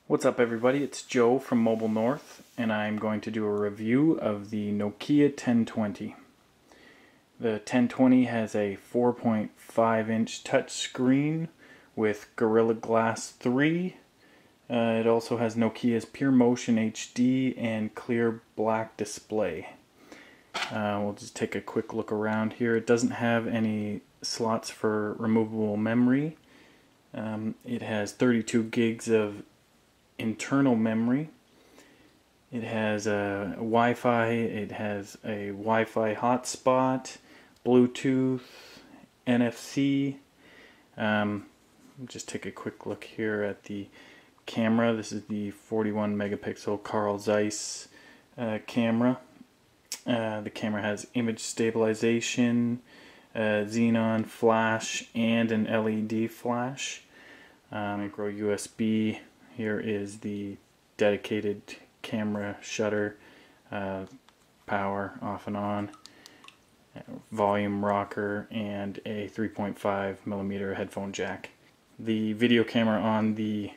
What's up everybody, it's Joe from Mobile North and I'm going to do a review of the Nokia 1020. The 1020 has a 4.5 inch touchscreen with Gorilla Glass 3. It also has Nokia's Pure Motion HD and clear black display. We'll just take a quick look around here. It doesn't have any slots for removable memory. It has 32 gigs of internal memory. It has a Wi-Fi, it has a Wi-Fi hotspot, Bluetooth, NFC. Just take a quick look here at the camera. This is the 41 megapixel Carl Zeiss camera. The camera has image stabilization, xenon flash, and an LED flash. Micro USB. Here is the dedicated camera shutter, power off and on, volume rocker, and a 3.5mm headphone jack. The video camera on the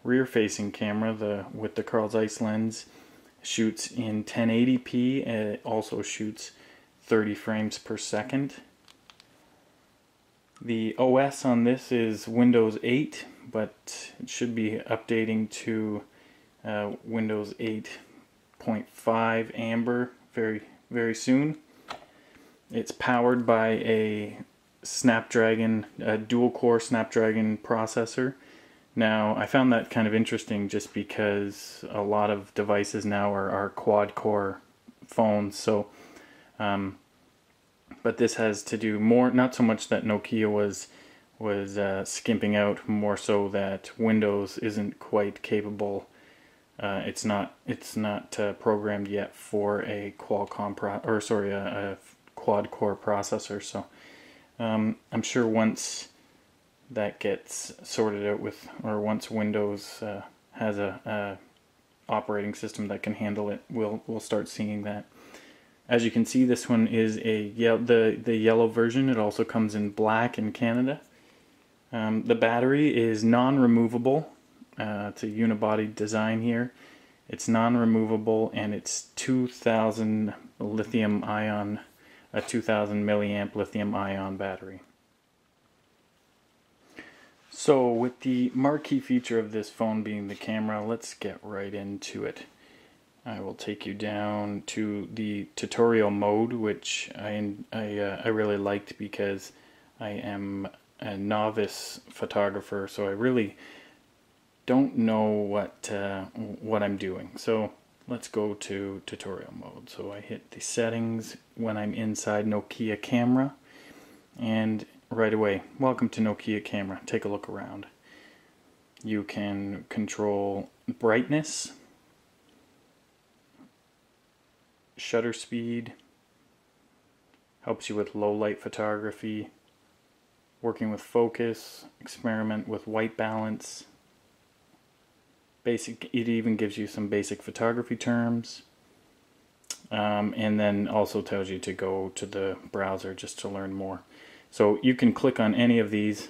rear-facing camera, with the Carl Zeiss lens, shoots in 1080p. It also shoots 30 frames per second. The OS on this is Windows 8, but it should be updating to Windows 8.5 Amber very soon. It's powered by a dual-core Snapdragon processor. Now, I found that kind of interesting just because a lot of devices now are quad-core phones, so but this has to do more, not so much that Nokia was skimping out, more so that Windows isn't quite capable. It's not programmed yet for a a quad-core processor. So I'm sure once that gets sorted out once Windows has a operating system that can handle it, we'll start seeing that. As you can see, this one is the yellow version. It also comes in black in Canada. The battery is non-removable. It's a unibody design here. It's non-removable, and it's 2000 lithium-ion, a 2000 milliamp lithium-ion battery. So with the marquee feature of this phone being the camera, let's get right into it. I will take you down to the tutorial mode, which I really liked because I am a novice photographer, so I really don't know what I'm doing. So let's go to tutorial mode. So I hit the settings when I'm inside Nokia Camera, and right away, welcome to Nokia Camera. Take a look around. You can control brightness, shutter speed, helps you with low light photography, working with focus, experiment with white balance, it even gives you some basic photography terms, and then also tells you to go to the browser just to learn more. So you can click on any of these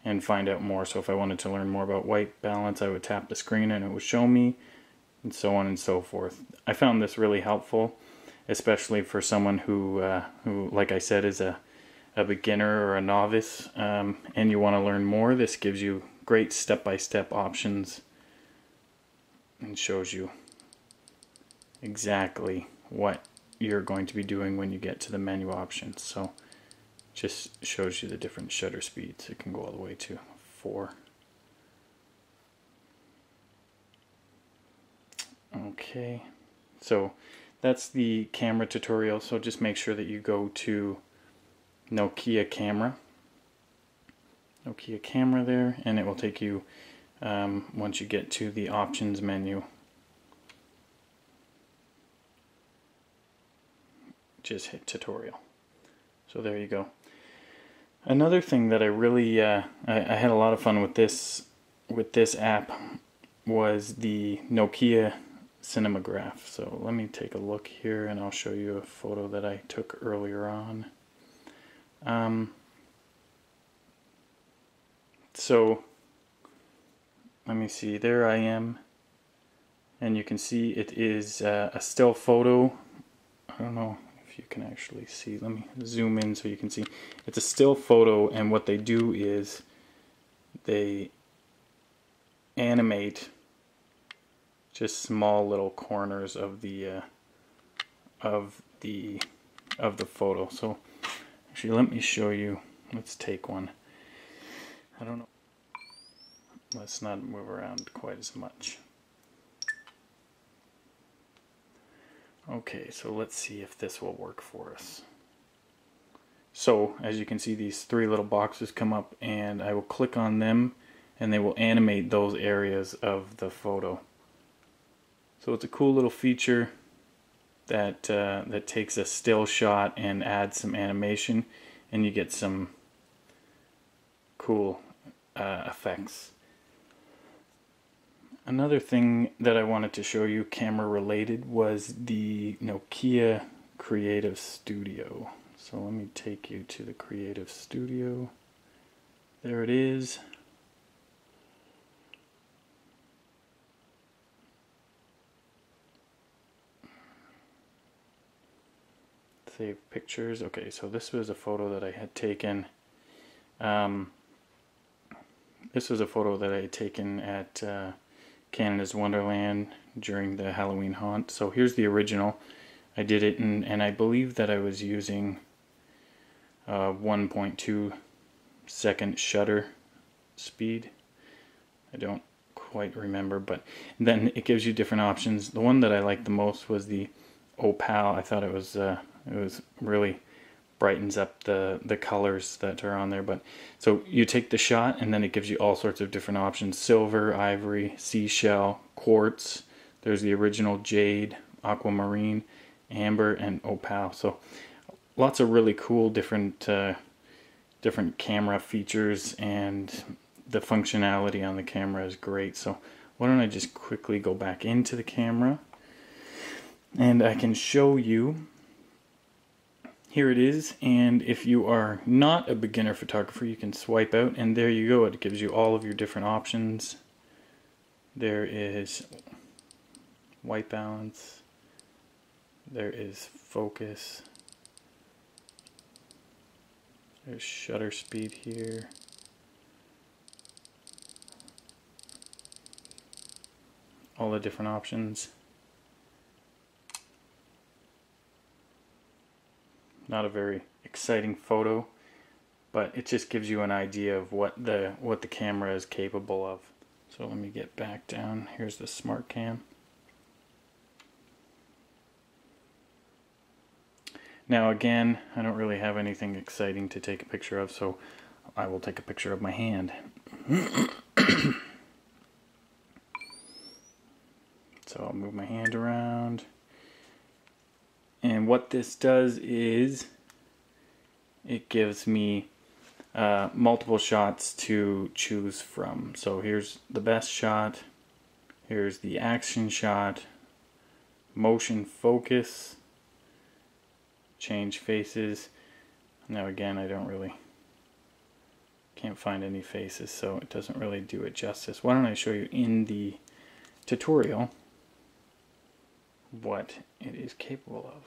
and find out more. So if I wanted to learn more about white balance, I would tap the screen and it would show me, and so on and so forth. I found this really helpful, especially for someone who like I said, is a beginner or a novice, and you want to learn more. This gives you great step-by-step options and shows you exactly what you're going to be doing when you get to the menu options. So just shows you the different shutter speeds. It can go all the way to 4. Okay, so that's the camera tutorial. So just make sure that you go to Nokia Camera there, and it will take you once you get to the options menu. Just hit tutorial. So there you go. Another thing that I really I had a lot of fun with this app was the Nokia Cinematograph. So let me take a look here and I'll show you a photo that I took earlier on. So let me see, there I am, and you can see it is a still photo. I don't know if you can actually see. Let me zoom in so you can see. It's a still photo, and what they do is they animate just small little corners of the photo. So actually, let me show you. Let's take one. I don't know. Let's not move around quite as much. Okay, so let's see if this will work for us. So as you can see, these three little boxes come up, and I will click on them and they will animate those areas of the photo. So it's a cool little feature that that takes a still shot and adds some animation, and you get some cool effects. Another thing that I wanted to show you camera related was the Nokia Creative Studio. So let me take you to the Creative Studio. There it is. Save pictures. Okay, so this was a photo that I had taken. This was a photo that I had taken at Canada's Wonderland during the Halloween haunt. So here's the original. I did it and I believe that I was using 1.2 second shutter speed. I don't quite remember, but then it gives you different options. The one that I liked the most was the opal. I thought it was really brightens up the colors that are on there. But so you take the shot and then it gives you all sorts of different options: silver, ivory, seashell, quartz. There's the original jade, aquamarine, amber, and opal. So lots of really cool different camera features, and the functionality on the camera is great. So why don't I just quickly go back into the camera and I can show you. Here it is, and if you are not a beginner photographer, you can swipe out, and there you go. It gives you all of your different options. There is white balance, there is focus, there's shutter speed here, all the different options. Not a very exciting photo, but it just gives you an idea of what the camera is capable of. So let me get back down. Here's the smart cam. Now again, I don't really have anything exciting to take a picture of, so I will take a picture of my hand. So I'll move my hand around. And what this does is it gives me multiple shots to choose from. So here's the best shot, here's the action shot, motion focus, change faces. Now again, I can't find any faces, so it doesn't really do it justice. Why don't I show you in the tutorial what it is capable of.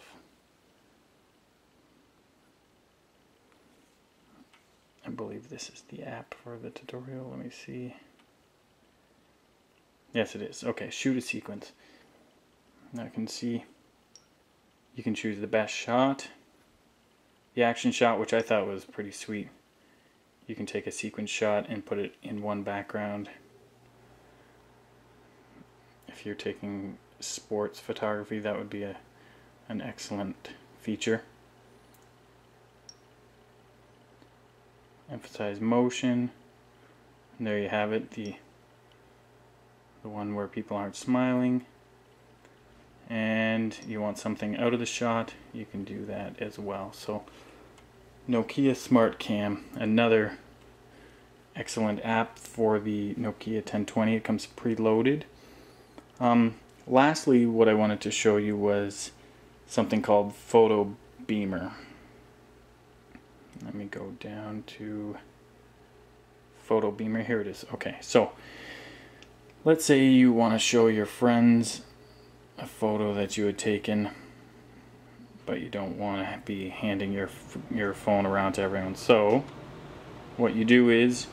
I believe this is the app for the tutorial. Let me see. Yes, it is. Okay, shoot a sequence. Now I can see you can choose the best shot, the action shot, which I thought was pretty sweet. You can take a sequence shot and put it in one background. If you're taking sports photography, that would be an excellent feature. Emphasize motion, and there you have it, the one where people aren't smiling. And you want something out of the shot, you can do that as well. So Nokia Smart Cam, another excellent app for the Nokia 1020. It comes preloaded. Lastly, what I wanted to show you was something called Photo Beamer. Let me go down to Photo Beamer. Here it is. Okay, so let's say you want to show your friends a photo that you had taken, but you don't want to be handing your phone around to everyone. So what you do is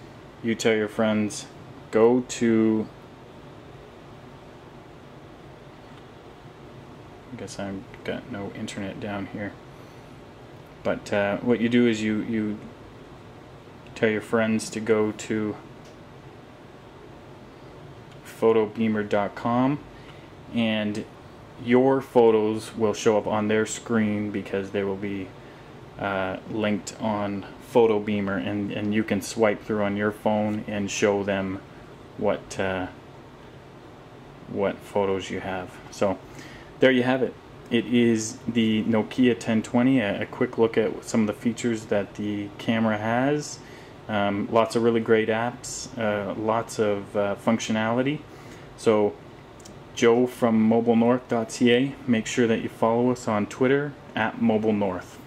you tell your friends, go to, I guess I've got no internet down here, but what you do is you tell your friends to go to photobeamer.com, and your photos will show up on their screen because they will be linked on Photobeamer, and you can swipe through on your phone and show them what photos you have. So there you have it. It is the Nokia 1020, a quick look at some of the features that the camera has. Lots of really great apps, lots of functionality. So Joe from mobilenorth.ca, make sure that you follow us on Twitter @mobilenorth.